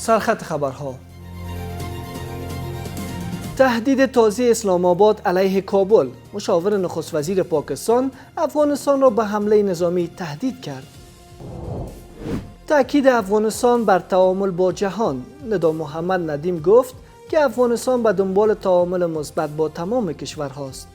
سرخط خبرها. تهدید تازه اسلام آباد علیه کابل. مشاور نخست وزیر پاکستان افغانستان را به حمله نظامی تهدید کرد. تأکید افغانستان بر تعامل با جهان. ندا محمد ندیم گفت که افغانستان به دنبال تعامل مثبت با تمام کشورهاست.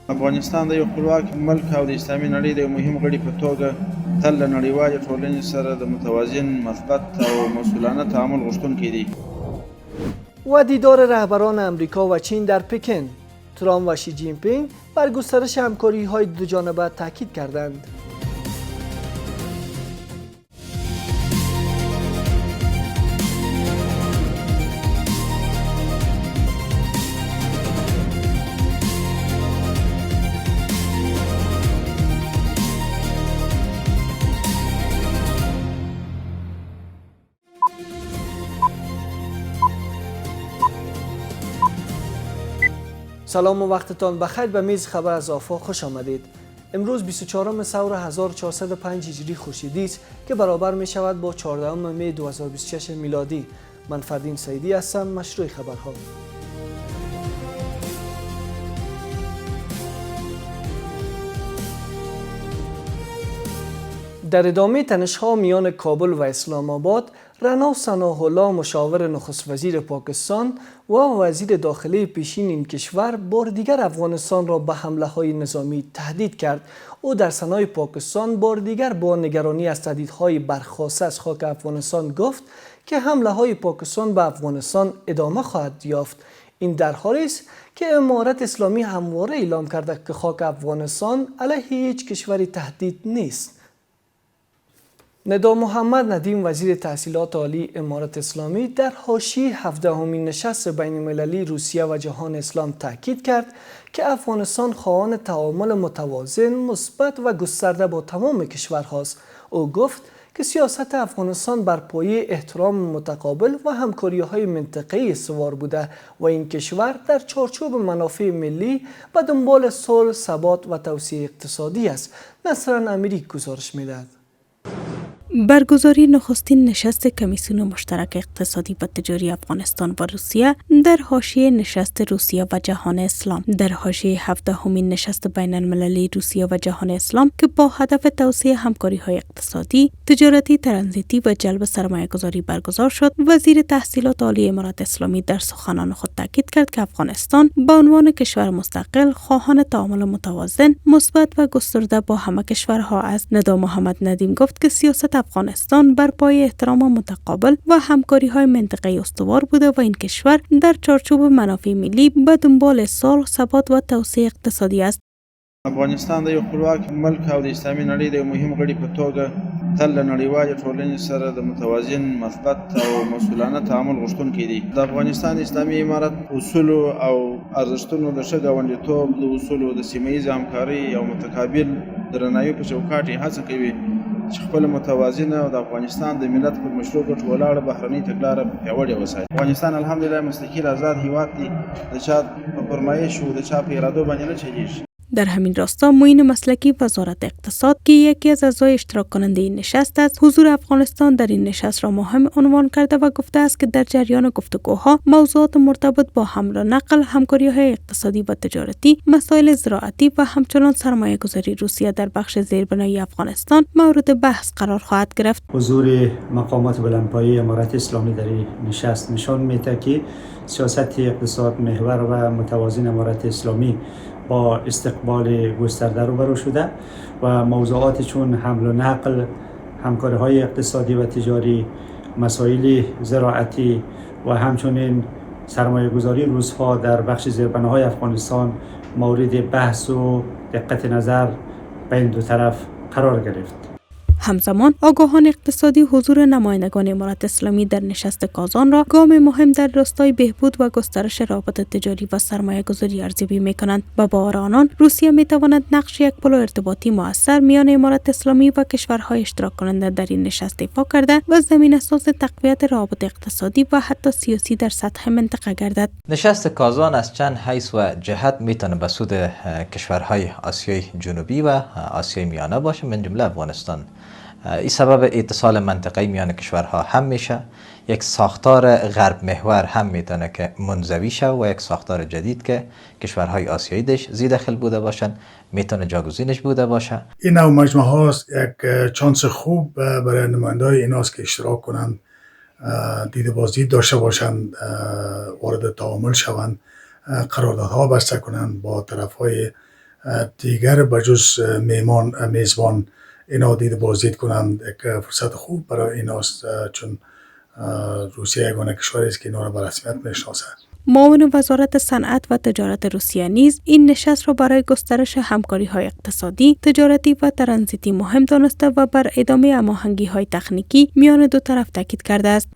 افغانستان د یو خپلواک ملک او د اسلامي نړۍ د مهم غړي په توګه تل له نړیوالې ټولنې سره د متوازن مثبت او مسئولانه تعامل غوښتونکی دی. و دیدار رهبران امریکا و چین در پکن. ترامپ و شی جین پینگ بر گسترش همکاری‌های دوجانبه تاکید کردند. سلام و وقتتان بخیر. به میز خبر از آفاق خوش آمدید. امروز 24 ثور 1405 هجری خورشیدی است که برابر می شود با 14 می 2026 میلادی. من فردین سیدی هستم. مشروع خبرها. در ادامه تنش‌ها میان کابل و اسلام آباد، رنا ثناء الله مشاور نخست وزیر پاکستان و وزیر داخلی پیشین این کشور بار دیگر افغانستان را به حمله‌های نظامی تهدید کرد. او در ثنای پاکستان بار دیگر با نگرانی از تهدیدهای برخاسته از خاک افغانستان گفت که حمله‌های پاکستان به افغانستان ادامه خواهد یافت. این در حالی است که امارت اسلامی همواره اعلام کرده که خاک افغانستان علیه هیچ کشوری تهدید نیست. ندا محمد ندیم وزیر تحصیلات عالی امارت اسلامی در حاشیه 17مین نشست بین المللی روسیه و جهان اسلام تاکید کرد که افغانستان خواهان تعامل متوازن، مثبت و گسترده با تمام کشورهاست. او گفت که سیاست افغانستان بر پایه احترام متقابل و همکاری‌های منطقه‌ای استوار بوده و این کشور در چارچوب منافع ملی به دنبال صلح، ثبات و توسعه اقتصادی است. نصران امیری گزارش می‌دهد. برگزاری نخستین نشست کمیسیون مشترک اقتصادی و تجاری افغانستان و روسیه در حاشیه نشست روسیه و جهان اسلام. در حاشیه 17مین نشست بین المللی روسیه و جهان اسلام که با هدف توسعه همکاری‌های اقتصادی، تجارتی، ترانزیتی و جلب سرمایه‌گذاری برگزار شد، وزیر تحصیلات عالی امارت اسلامی در سخنان خود تاکید کرد که افغانستان به عنوان کشور مستقل خواهان تعامل متوازن، مثبت و گسترده با همه کشورها است. ندا محمد ندیم گفت که سیاست افغانستان بر پایه احترام متقابل و همکاری‌های منطقه‌ای استوار بوده و این کشور در چارچوب منافع ملی به دنبال صلح، ثبات و توسعه اقتصادی است. افغانستان د یو خپلواک ملک او د اسلامي نړۍ د مهم غړي په توګه تل له نړیوالې ټولنې سره د متوازن مثبت او مسئولانه تعامل غوښتونکی دی. د افغانستان اسلامي امارت اصول او ارزښتونو د ښه ګاونډیتوب، د اصولو د سیمه ییزې همکارۍ او متقابل درناوي په چوکاټ یې هڅه کوي چې خپل متوازنه او د افغانستان د ملت پر مشروع ګټو ولاړه بهرنۍ تګلاره پیاوړې وساتي. افغانستان الحمدلله مستقل آزاد هیواد دی. د چا په فرمایش او د چا په ارادو باندې نه چلیږي. در همین راستا معین مسلکی وزارت اقتصاد که یکی از اعضای اشتراک کننده این نشست است، حضور افغانستان در این نشست را مهم عنوان کرده و گفته است که در جریان گفتگوها موضوعات مرتبط با حمل و نقل، همکاری‌های اقتصادی و تجارتی، مسائل زراعتی و همچنان سرمایه‌گذاری روسیه در بخش زیربنایی افغانستان مورد بحث قرار خواهد گرفت. حضور مقامات بلندپایه امارت اسلامی در این نشست نشان می‌دهد که سیاست اقتصاد محور و متوازن امارت اسلامی با استقبال گسترده روبرو شده و موضوعات چون حمل و نقل، همکاری‌های اقتصادی و تجاری، مسائل زراعتی و همچنین سرمایه‌گذاری روس‌ها در بخش زیربناهای افغانستان مورد بحث و دقت نظر بین دو طرف قرار گرفت. همزمان آگاهان اقتصادی حضور نمایندگان امارت اسلامی در نشست کازان را گام مهم در راستای بهبود و گسترش روابط تجاری و سرمایه‌گذاری ارزیابی می‌کنند و باور آنان روسیه می‌تواند نقش یک پل ارتباطی مؤثر میان امارت اسلامی و کشورهای اشتراک کننده در این نشست ایفا کرده و زمینه‌ساز تقویت روابط اقتصادی و حتی سیاسی در سطح منطقه گردد. نشست کازان از چند حیث و جهت میتونه به سود کشورهای آسیای جنوبی و آسیای میانه باشه، من جمله افغانستان. این سبب اتصال منطقه‌ای میان کشورها هم میشه. یک ساختار غرب محور هم میتونه که منزوی شه و یک ساختار جدید که کشورهای آسیایی دش زی داخل بوده باشن میتونه جاگزینش بوده باشه. این نوع مجمع هاست یک چانس خوب برای نماینده‌های ایناست که اشتراک کنند، دید بازدید داشته باشند، وارد تعامل شوند، قراردادها بسته کنند با طرفهای دیگر بجز میزبان اینا دید بازدید کنند. یک فرصت خوب برای ایناست چون روسیه یگانه کشوری است که اینا را به رسمیت میشناسه. معاون وزارت صنعت و تجارت روسیه نیز این نشست را برای گسترش همکاری‌های اقتصادی، تجارتی و ترانزیتی مهم دانسته و بر ادامه هماهنگی‌های تکنیکی میان دو طرف تاکید کرده است.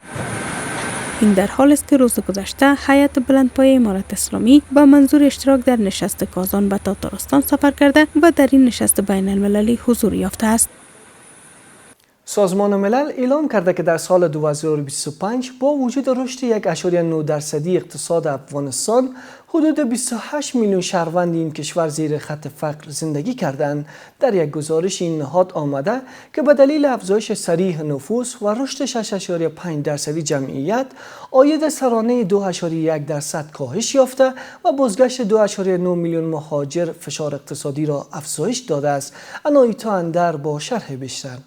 این در حال است که روز گذشته هیئت بلندپایه امارت اسلامی با منظور اشتراک در نشست کازان به تاتارستان سفر کرده و در این نشست بین المللی حضور یافته است. سازمان ملل اعلام کرده که در سال 2025 با وجود رشد 1.9% اقتصاد افغانستان حدود 28 میلیون شهروند این کشور زیر خط فقر زندگی کردند. در یک گزارش این نهاد آمده که به دلیل افزایش سریع نفوس و رشد 6.5% جمعیت عاید سرانه 2.1% کاهش یافته و بازگشت 2.9 میلیون مهاجر فشار اقتصادی را افزایش داده است. انایتا اندر با شرح بیشتر.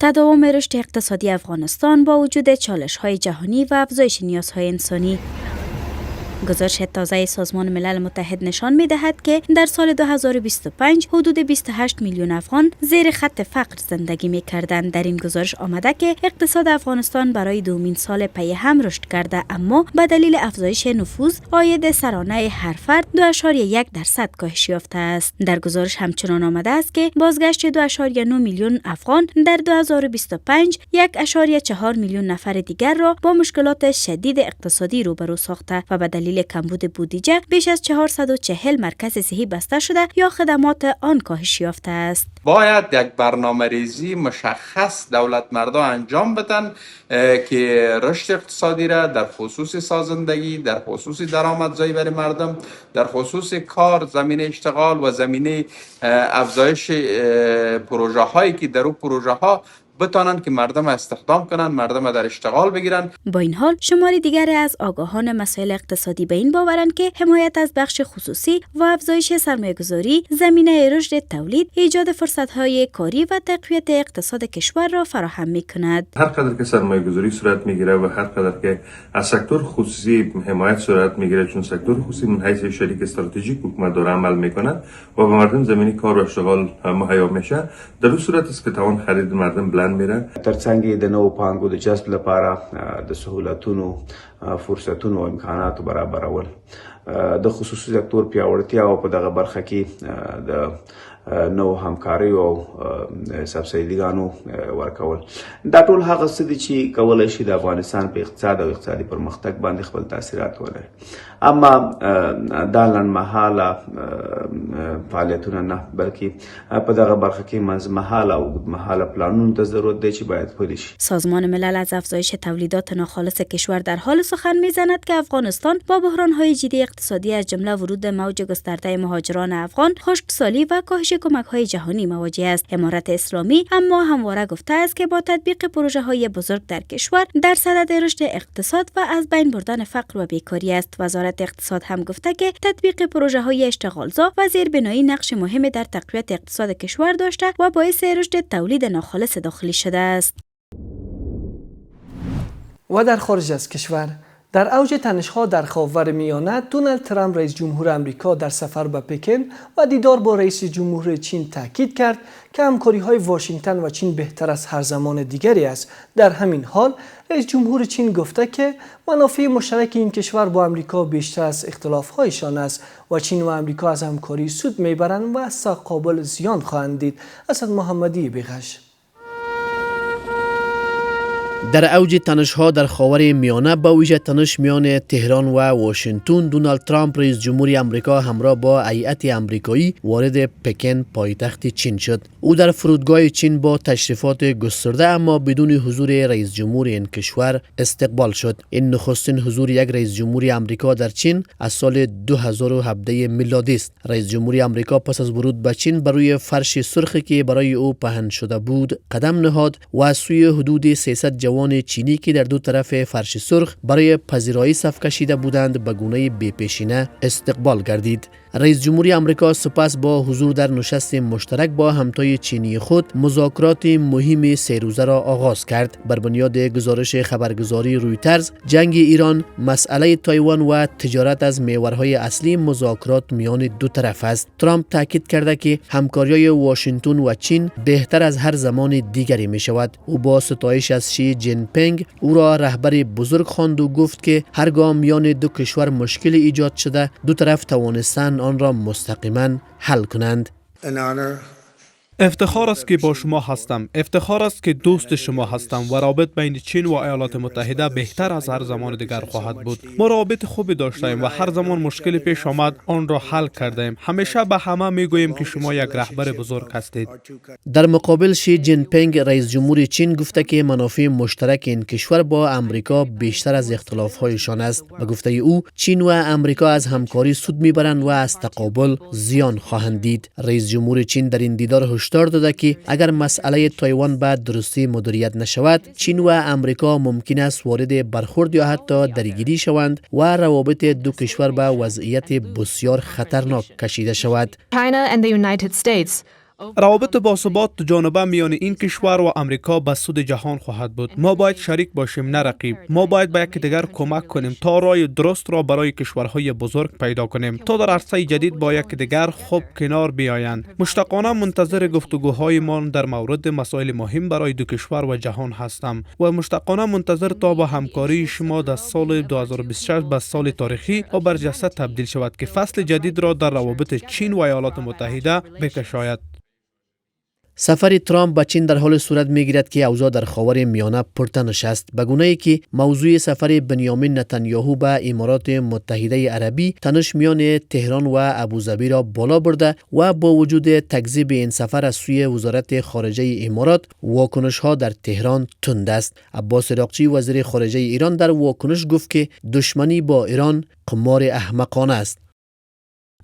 تداوم رشد اقتصادی افغانستان با وجود چالش‌های جهانی و افزایش نیازهای انسانی. گزارش تازه سازمان ملل متحد نشان می‌دهد که در سال 2025 حدود 28 میلیون افغان زیر خط فقر زندگی می‌کردند. در این گزارش آمده که اقتصاد افغانستان برای دومین سال پی هم رشد کرده، اما به دلیل افزایش نفوذ عاید سرانه هر فرد 2.1% کاهش یافته است. در گزارش همچنان آمده است که بازگشت 2.9 میلیون افغان در 2025 1.4 میلیون نفر دیگر را با مشکلات شدید اقتصادی روبرو ساخته و به دلیل کمبود بودجه بیش از 440 مرکز صحی بسته شده یا خدمات آن کاهش یافته است. باید یک برنامه‌ریزی مشخص دولت مردا انجام بدن که رشد اقتصادی را در خصوص سازندگی، در خصوص درآمدزایی برای مردم، در خصوص کار، زمینه اشتغال و زمینه افزایش پروژه هایی که در اون پروژه ها بتانند که مردم استخدام کنند، مردم در اشتغال بگیرند. با این حال شماری دیگری از آگاهان مسائل اقتصادی به این باورند که حمایت از بخش خصوصی و افزایش سرمایه‌گذاری زمینه رشد تولید، ایجاد فرصت‌های کاری و تقویت اقتصاد کشور را فراهم می‌کند. هر قدر که سرمایه‌گذاری صورت می‌گیره و هر قدر که از سکتور خصوصی حمایت صورت می‌گیره، چون سکتور خصوصی من حیث شریک استراتژیک حکومت داره عمل می‌کنه و به مردم زمینی کار و اشتغال مهیا میشه، در اون صورت است که توان خرید مردم بلند میره. ترڅنګ د نوو پانګو د جذب لپاره د سهولتونو فرصتونو او امکاناتو برابرول د خصوصي سکتور پیاوړتیا او په دغه برخه کې د نو همکاري او سبسایډیګانو ورکول دا ټول هغه څه دي چې کولای شي د افغانستان په اقتصاد او اقتصادي پرمختګ باندې خپل تاثیرات ولري. اما دا لنډمهاله فعالیتونه نه بلکې په دغه برخه کې منځمهاله او اوږدمهاله پلانونو ته ضرورت دی چې باید پلي شي. سازمان ملل از افزایش تولیدات ناخالص کشور در حال سخن میزند که افغانستان با بحران‌های جدی اقتصادی از جمله ورود موج گسترده مهاجران افغان، خشکسالی و کاهش کمک‌های جهانی مواجه است. امارت اسلامی اما همواره گفته است که با تطبیق پروژه‌های بزرگ در کشور در صدد رشد اقتصاد و از بین بردن فقر و بیکاری است. وزارت اقتصاد هم گفته که تطبیق پروژه‌های اشتغالزا و زیربنایی نقش مهمی در تقویت اقتصاد کشور داشته و باعث رشد تولید ناخالص داخلی شده است. و در خارج از کشور، در اوج تنش‌ها در خاورمیانه، دونالد ترامپ رئیس جمهور آمریکا در سفر به پکن و دیدار با رئیس جمهور چین تاکید کرد که همکاری‌های واشنگتن و چین بهتر از هر زمان دیگری است. در همین حال رئیس جمهور چین گفته که منافع مشترک این کشور با آمریکا بیشتر از اختلاف‌هایشان است و چین و آمریکا از همکاری سود میبرند و از تقابل زیان خواهند دید. اسد محمدی بغش. در اوج تنش‌ها در خاور میانه با ویژه تنش میان تهران و واشنگتن، دونالد ترامپ رئیس جمهوری آمریکا همراه با هیئت آمریکایی وارد پکن پایتخت چین شد. او در فرودگاه چین با تشریفات گسترده اما بدون حضور رئیس جمهور این کشور استقبال شد. این نخستین حضور یک رئیس جمهوری آمریکا در چین از سال 2017 میلادی است. رئیس جمهوری آمریکا پس از ورود به چین بر روی فرش سرخی که برای او پهن شده بود قدم نهاد و از سوی حدود 300 جوان چینی که در دو طرف فرش سرخ برای پذیرایی صف کشیده بودند به گونه بی‌پیشینه استقبال گردید. رئیس جمهوری آمریکا سپس با حضور در نشست مشترک با همتای چینی خود مذاکرات مهم 3 روزه را آغاز کرد. بر بنیاد گزارش خبرگزاری رویترز، جنگ ایران، مسئله تایوان و تجارت از محورهای اصلی مذاکرات میان دو طرف است. ترامپ تاکید کرده که همکاری واشنگتن و چین بهتر از هر زمان دیگری می شود. او با ستایش از شی جین پینگ او را رهبر بزرگ خواند و گفت که هرگاه میان دو کشور مشکل ایجاد شده، دو طرف توانستند آن را مستقیما حل کنند. افتخار است که با شما هستم. افتخار است که دوست شما هستم و رابط بین چین و ایالات متحده بهتر از هر زمان دیگر خواهد بود. ما رابط خوبی داشتیم و هر زمان مشکل پیش آمد آن را حل کردیم. همیشه به همه میگوییم که شما یک رهبر بزرگ هستید. در مقابل شی جین پینگ رئیس جمهور چین گفته که منافع مشترک این کشور با آمریکا بیشتر از اختلاف‌هایشان است. به گفته او چین و آمریکا از همکاری سود میبرند و از تقابل زیان خواهند دید. رئیس جمهور چین در این دیدار هشدار داده که اگر مسئله تایوان به درستی مدیریت نشود، چین و آمریکا ممکن است وارد برخورد یا حتی درگیری شوند و روابط دو کشور به وضعیت بسیار خطرناک کشیده شود. روابط باثبات جانبه میان این کشور و آمریکا به سود جهان خواهد بود. ما باید شریک باشیم نه رقیب. ما باید به یکدیگر کمک کنیم تا راه درست را برای کشورهای بزرگ پیدا کنیم تا در عرصه جدید با یکدیگر خوب کنار بیایند. مشتاقانه منتظر گفتگوهای ما در مورد مسائل مهم برای دو کشور و جهان هستم و مشتاقانه منتظر تا با همکاری شما در سال 2026 به سال تاریخی و برجسته تبدیل شود که فصل جدید را در روابط چین و ایالات متحده بکشاید. سفر ترامپ به چین در حال صورت میگیرد که اوضاع در خاور میانه پرتنش است، به گونه‌ای که موضوع سفر بنیامین نتانیاهو به امارات متحده عربی تنش میان تهران و ابوظبی را بالا برده و با وجود تکذیب این سفر از سوی وزارت خارجه امارات، واکنش ها در تهران تند است. عباس عراقچی وزیر خارجه ایران در واکنش گفت که دشمنی با ایران قمار احمقانه است.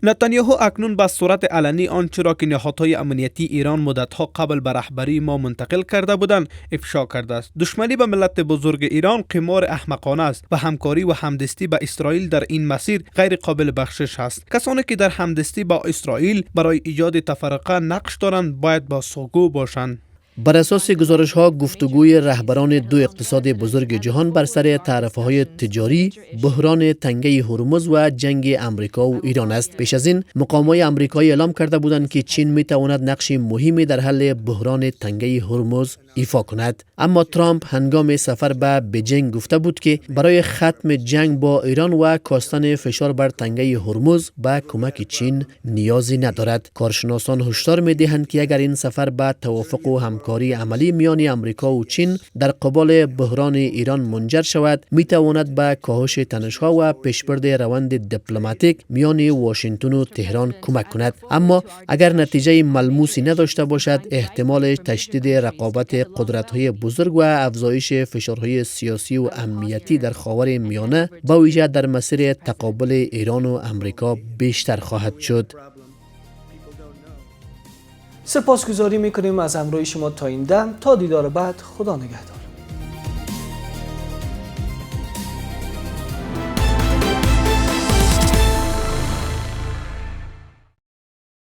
نتانیاهو اکنون به صورت علنی آنچه را که نهادهای امنیتی ایران مدتها قبل به رهبری ما منتقل کرده بودند افشا کرده است. دشمنی به ملت بزرگ ایران قمار احمقانه است و همکاری و همدستی با اسرائیل در این مسیر غیر قابل بخشش است. کسانی که در همدستی با اسرائیل برای ایجاد تفرقه نقش دارند باید با سوگو باشند. بر اساس گزارش ها، گفتگوی رهبران دو اقتصاد بزرگ جهان بر سر تعرفه‌های تجاری، بحران تنگه هرمز و جنگ آمریکا و ایران است. پیش از این مقامات آمریکایی اعلام کرده بودند که چین میتواند نقش مهمی در حل بحران تنگه هرمز ایفا کند. اما ترامپ هنگام سفر به بیجینگ گفته بود که برای ختم جنگ با ایران و کاستن فشار بر تنگه هرمز به کمک چین نیازی ندارد. کارشناسان هشدار می‌دهند که اگر این سفر به توافق و همکاری عملی میان آمریکا و چین در قبال بحران ایران منجر شود، میتواند به کاهش تنش‌ها و پیشبرد روند دیپلماتیک میان واشنگتن و تهران کمک کند. اما اگر نتیجه ملموسی نداشته باشد، احتمال تشدید رقابت قدرت‌های بزرگ و افزایش فشارهای سیاسی و امنیتی در خاور میانه با ویژه در مسیر تقابل ایران و آمریکا بیشتر خواهد شد. سپاسگزاری می‌کنیم از همراهی شما تا این دم. تا دیدار بعد، خدا نگهدار.